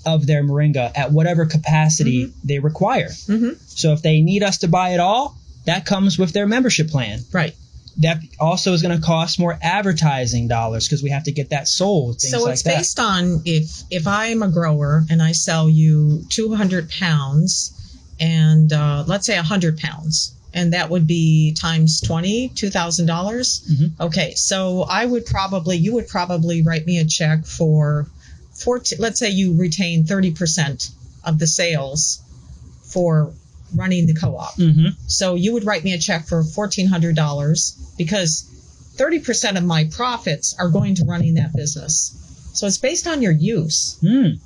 of their Moringa at whatever capacity they require. Mm-hmm. So if they need us to buy it all, that comes with their membership plan. Right. That also is going to cost more advertising dollars because we have to get that sold. So it's based on if I'm a grower and I sell you 200 pounds and let's say 100 pounds, and that would be times 20, $2,000. Mm-hmm. Okay, so you would probably write me a check for let's say you retain 30% of the sales for running the co-op. Mm-hmm. So you would write me a check for $1,400 because 30% of my profits are going to running that business. So it's based on your use.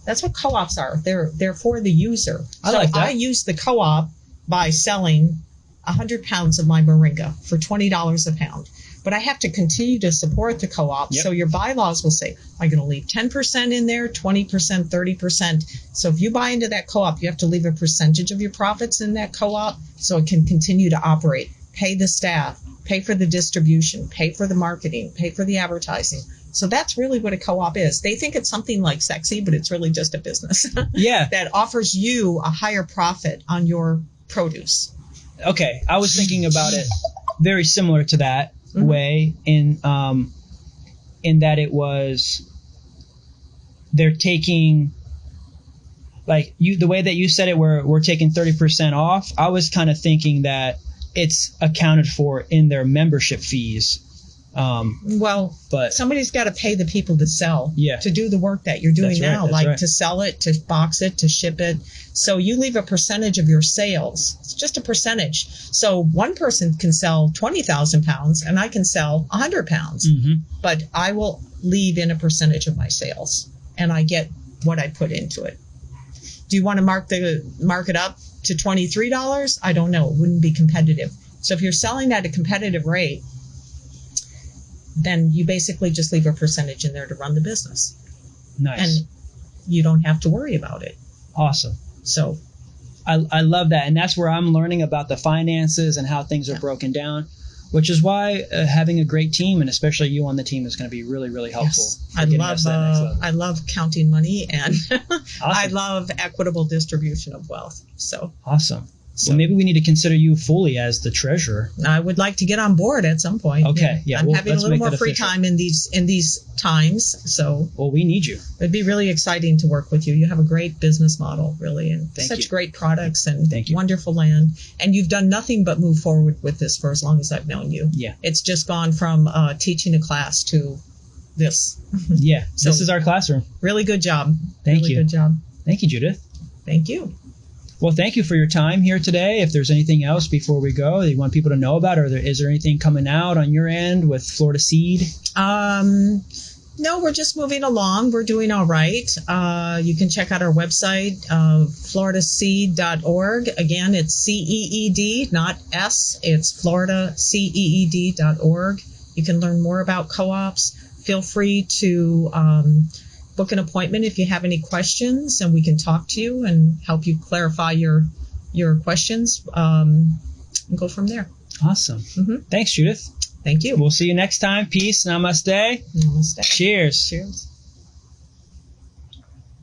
That's what co-ops are. They're for the user. I like that. I use the co-op by selling 100 pounds of my Moringa for $20 a pound. But I have to continue to support the co-op. Yep. So your bylaws will say, I'm going to leave 10% in there, 20%, 30%. So if you buy into that co-op, you have to leave a percentage of your profits in that co-op so it can continue to operate. Pay the staff, pay for the distribution, pay for the marketing, pay for the advertising. So that's really what a co-op is. They think it's something like sexy, but it's really just a business that offers you a higher profit on your produce. Okay, I was thinking about it very similar to that. Mm-hmm. way in that it was they're taking the way that you said it where we're taking 30% off. I was kind of thinking that it's accounted for in their membership fees. But somebody's got to pay the people to sell, to do the work that you're doing now, to sell it, to box it, to ship it. So you leave a percentage of your sales. It's just a percentage. So one person can sell 20,000 pounds and I can sell 100 pounds, but I will leave in a percentage of my sales and I get what I put into it. Do you want to mark it up to $23? I don't know. It wouldn't be competitive. So if you're selling at a competitive rate, then you basically just leave a percentage in there to run the business. Nice. And you don't have to worry about it. Awesome. So I love that. And that's where I'm learning about the finances and how things are broken down, which is why having a great team, and especially you on the team, is going to be really, really helpful. Yes. I love counting money, and awesome. I love equitable distribution of wealth. So awesome. Well, maybe we need to consider you fully as the treasurer. I would like to get on board at some point. Okay, yeah. I'm having a little more free time in these times, so. Well, we need you. It'd be really exciting to work with you. You have a great business model, really, and such great products and wonderful land. And you've done nothing but move forward with this for as long as I've known you. Yeah. It's just gone from teaching a class to this. Yeah, this is our classroom. Really good job. Thank you. Good job. Thank you, Judith. Thank you. Well, thank you for your time here today. If there's anything else before we go that you want people to know about, is there anything coming out on your end with Florida-CEED? No, we're just moving along. We're doing all right. You can check out our website, FLorida-CEED.org. Again, it's CEED, not S. It's FLorida-CEED.org. You can learn more about co-ops. Feel free to book an appointment if you have any questions, and we can talk to you and help you clarify your questions and go from there. Awesome. Mm-hmm. Thanks, Judith. Thank you. We'll see you next time. Peace. Namaste. Namaste. Cheers. Cheers.